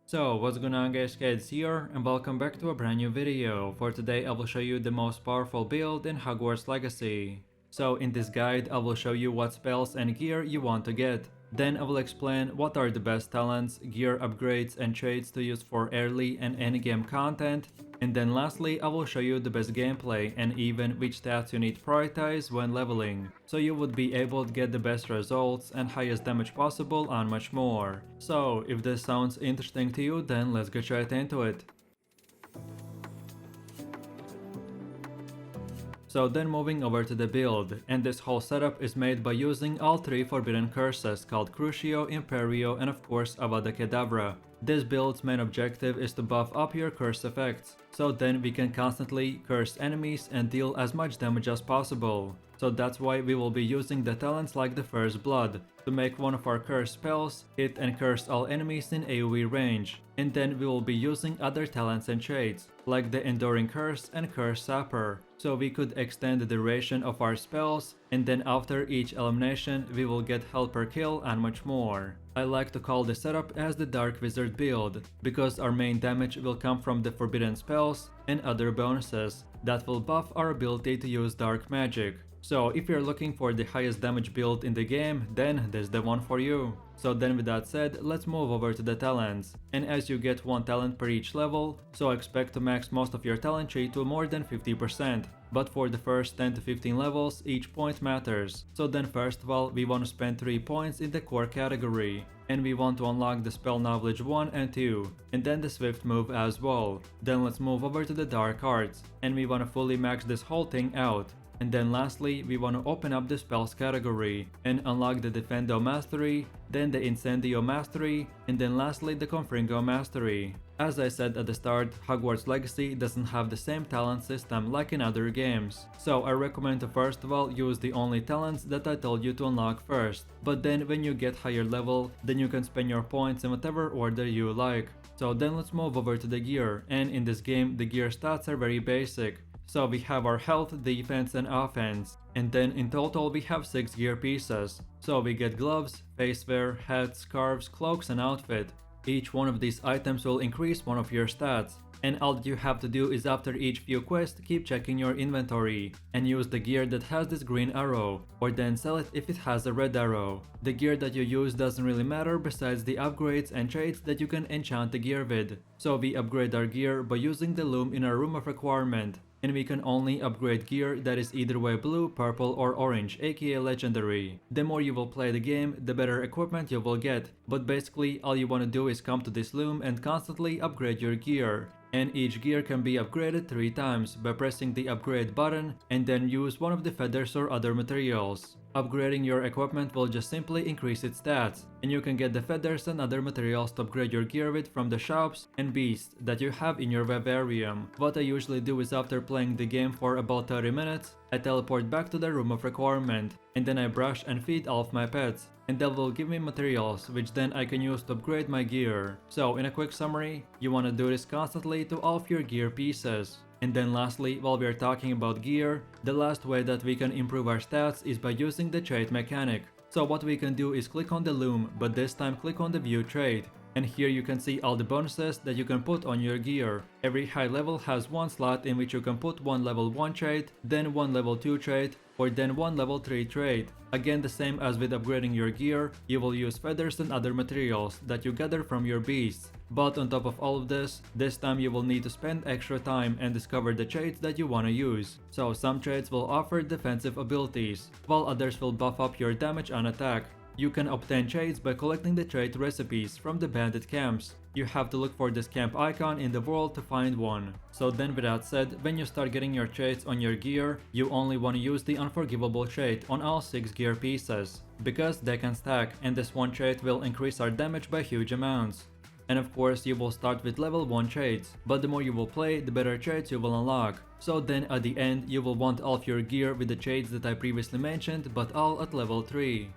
So what's going on guys, Kids here and welcome back to a brand new video. For today I will show you the most powerful build in Hogwarts Legacy. So in this guide I will show you what spells and gear you want to get. Then I will explain what are the best talents, gear upgrades and traits to use for early and endgame content. And then lastly I will show you the best gameplay and even which stats you need to prioritize when leveling, so you would be able to get the best results and highest damage possible and much more. So if this sounds interesting to you, then let's get right into it. So then moving over to the build, and this whole setup is made by using all three forbidden curses called Crucio, Imperio and of course Avada Kedavra. This build's main objective is to buff up your curse effects, so then we can constantly curse enemies and deal as much damage as possible. So that's why we will be using the talents like the First Blood, to make one of our curse spells hit and curse all enemies in AoE range, and then we will be using other talents and traits, like the Enduring Curse and Curse Sapper, so we could extend the duration of our spells, and then after each elimination we will get health per kill and much more. I like to call this setup as the Dark Wizard build, because our main damage will come from the forbidden spells and other bonuses that will buff our ability to use dark magic. So if you're looking for the highest damage build in the game, then this is the one for you. So then with that said, let's move over to the talents. And as you get one talent per each level, so expect to max most of your talent tree to more than 50%. But for the first 10 to 15 levels, each point matters. So then first of all, we want to spend 3 points in the core category. And we want to unlock the spell knowledge 1 and 2, and then the swift move as well. Then let's move over to the dark arts, and we want to fully max this whole thing out. And then lastly, we want to open up the spells category and unlock the Defendo Mastery, then the Incendio Mastery, and then lastly the Confringo Mastery. As I said at the start, Hogwarts Legacy doesn't have the same talent system like in other games, so I recommend to first of all use the only talents that I told you to unlock first, but then when you get higher level, then you can spend your points in whatever order you like. So then let's move over to the gear, and in this game the gear stats are very basic. So we have our health, defense and offense, and then in total we have 6 gear pieces. So we get gloves, facewear, hats, scarves, cloaks and outfit. Each one of these items will increase one of your stats, and all that you have to do is after each few quests keep checking your inventory and use the gear that has this green arrow, or then sell it if it has a red arrow. The gear that you use doesn't really matter besides the upgrades and traits that you can enchant the gear with. So we upgrade our gear by using the loom in our room of requirement. And we can only upgrade gear that is either way blue, purple or orange, aka legendary. The more you will play the game, the better equipment you will get, but basically all you want to do is come to this loom and constantly upgrade your gear. And each gear can be upgraded 3 times by pressing the upgrade button and then use one of the feathers or other materials. Upgrading your equipment will just simply increase its stats, and you can get the feathers and other materials to upgrade your gear with from the shops and beasts that you have in your vivarium. What I usually do is after playing the game for about 30 minutes, I teleport back to the room of requirement, and then I brush and feed all of my pets, and that will give me materials which then I can use to upgrade my gear. So in a quick summary, you want to do this constantly to all of your gear pieces. And then lastly, while we are talking about gear, the last way that we can improve our stats is by using the trait mechanic. So what we can do is click on the loom, but this time click on the view trait. And here you can see all the bonuses that you can put on your gear. Every high level has one slot in which you can put one level 1 trait, then one level 2 trait, or then one level 3 trait. Again, the same as with upgrading your gear, you will use feathers and other materials that you gather from your beasts. But on top of all of this time you will need to spend extra time and discover the traits that you want to use. So some traits will offer defensive abilities, while others will buff up your damage and attack. You can obtain traits by collecting the trait recipes from the bandit camps. You have to look for this camp icon in the world to find one. So then with that said, when you start getting your traits on your gear, you only want to use the unforgivable trait on all 6 gear pieces, because they can stack, and this one trait will increase our damage by huge amounts. And of course you will start with level 1 traits, but the more you will play, the better traits you will unlock. So then at the end you will want all of your gear with the traits that I previously mentioned, but all at level 3.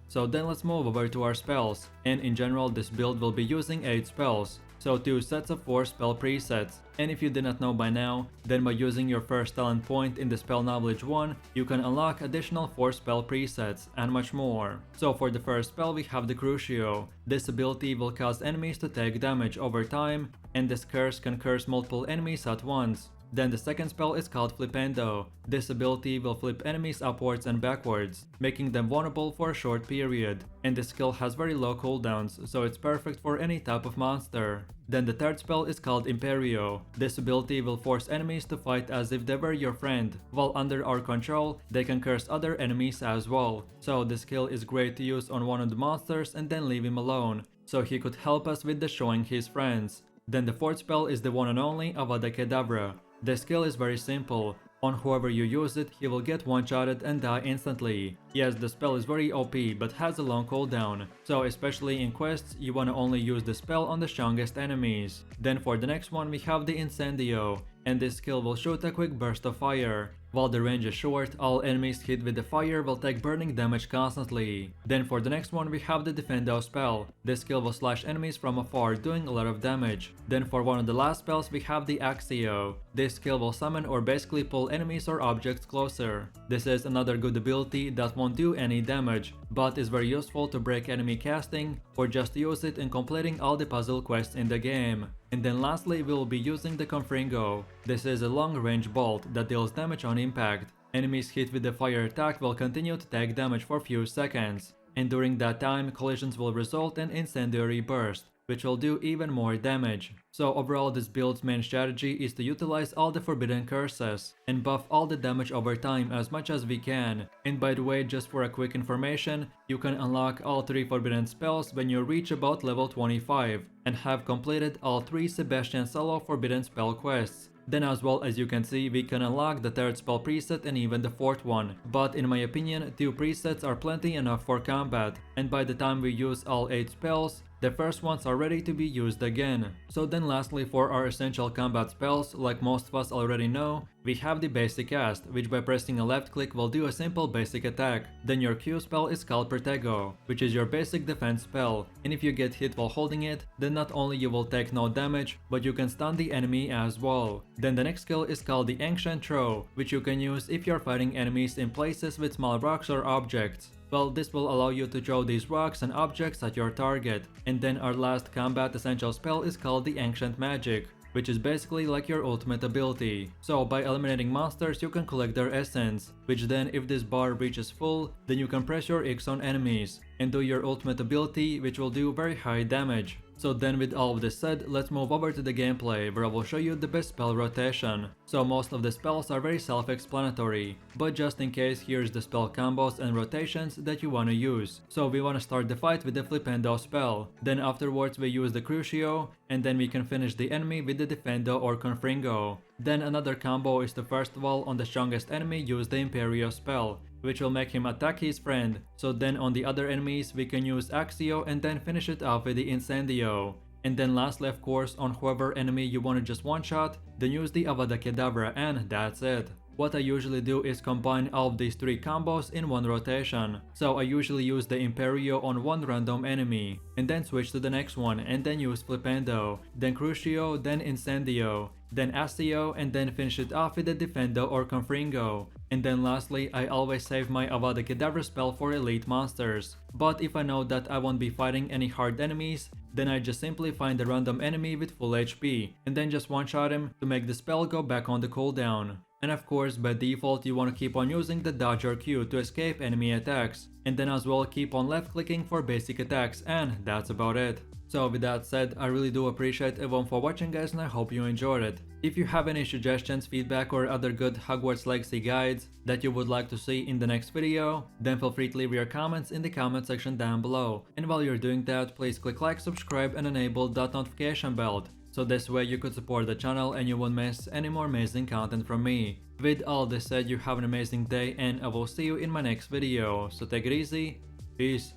So then let's move over to our spells, and in general this build will be using 8 spells. so 2 sets of 4 spell presets. And if you did not know by now, then by using your first talent point in the spell knowledge 1, you can unlock additional 4 spell presets and much more. So for the first spell we have the Crucio. This ability will cause enemies to take damage over time, and this curse can curse multiple enemies at once. Then the second spell is called Flipendo. This ability will flip enemies upwards and backwards, making them vulnerable for a short period, and the skill has very low cooldowns, so it's perfect for any type of monster. Then the third spell is called Imperio. This ability will force enemies to fight as if they were your friend. While under our control, they can curse other enemies as well, so this skill is great to use on one of the monsters and then leave him alone, so he could help us with destroying his friends. Then the fourth spell is the one and only Avada Kedavra. The skill is very simple. On whoever you use it, he will get one-shotted and die instantly. Yes, the spell is very OP but has a long cooldown, so especially in quests, you wanna only use the spell on the strongest enemies. Then for the next one we have the Incendio, and this skill will shoot a quick burst of fire. While the range is short, all enemies hit with the fire will take burning damage constantly. Then for the next one we have the Defendo spell. This skill will slash enemies from afar, doing a lot of damage. Then for one of the last spells we have the Axio. This skill will summon or basically pull enemies or objects closer. This is another good ability that won't do any damage, but is very useful to break enemy casting or just use it in completing all the puzzle quests in the game. And then lastly we will be using the Confringo. This is a long-range bolt that deals damage on impact. Enemies hit with the fire attack will continue to take damage for few seconds, and during that time collisions will result in incendiary burst, which will do even more damage. So overall this build's main strategy is to utilize all the forbidden curses and buff all the damage over time as much as we can. And by the way, just for a quick information, you can unlock all 3 forbidden spells when you reach about level 25 and have completed all 3 Sebastian Solo forbidden spell quests. Then as well, as you can see, we can unlock the 3rd spell preset and even the 4th one, but in my opinion 2 presets are plenty enough for combat, and by the time we use all 8 spells, the first ones are ready to be used again. So then lastly, for our essential combat spells, like most of us already know, we have the basic cast, which by pressing a left click will do a simple basic attack. Then your Q spell is called Protego, which is your basic defense spell, and if you get hit while holding it, then not only you will take no damage, but you can stun the enemy as well. Then the next skill is called the Ancient Throw, which you can use if you're fighting enemies in places with small rocks or objects. Well, this will allow you to throw these rocks and objects at your target. And then our last combat essential spell is called the Ancient Magic, which is basically like your ultimate ability. So by eliminating monsters you can collect their essence, which then if this bar reaches full, then you can press your X on enemies and do your ultimate ability, which will do very high damage. So then with all of this said, let's move over to the gameplay where I will show you the best spell rotation. So most of the spells are very self-explanatory, but just in case, here's the spell combos and rotations that you wanna use. So we wanna start the fight with the Flipendo spell, then afterwards we use the Crucio, and then we can finish the enemy with the Defendo or Confringo. Then another combo is to first of all on the strongest enemy use the Imperio spell, which will make him attack his friend. So then on the other enemies we can use Axio and then finish it off with the Incendio. And then lastly, of course, on whoever enemy you want to just one shot, then use the Avada Kedavra, and that's it. What I usually do is combine all of these 3 combos in one rotation. So I usually use the Imperio on one random enemy, and then switch to the next one, and then use Flipendo, then Crucio, then Incendio, then Axio, and then finish it off with the Defendo or Confringo. And then lastly, I always save my Avada Kedavra spell for elite monsters. But if I know that I won't be fighting any hard enemies, then I just simply find a random enemy with full HP, and then just one-shot him to make the spell go back on the cooldown. And of course, by default you want to keep on using the dodge or Q to escape enemy attacks, and then as well keep on left clicking for basic attacks, and that's about it. So with that said, I really do appreciate everyone for watching guys, and I hope you enjoyed it. If you have any suggestions, feedback or other good Hogwarts Legacy guides that you would like to see in the next video, then feel free to leave your comments in the comment section down below. And while you're doing that, please click like, subscribe and enable that notification bell, so this way you could support the channel and you won't miss any more amazing content from me. With all this said, you have an amazing day and I will see you in my next video, so take it easy, peace.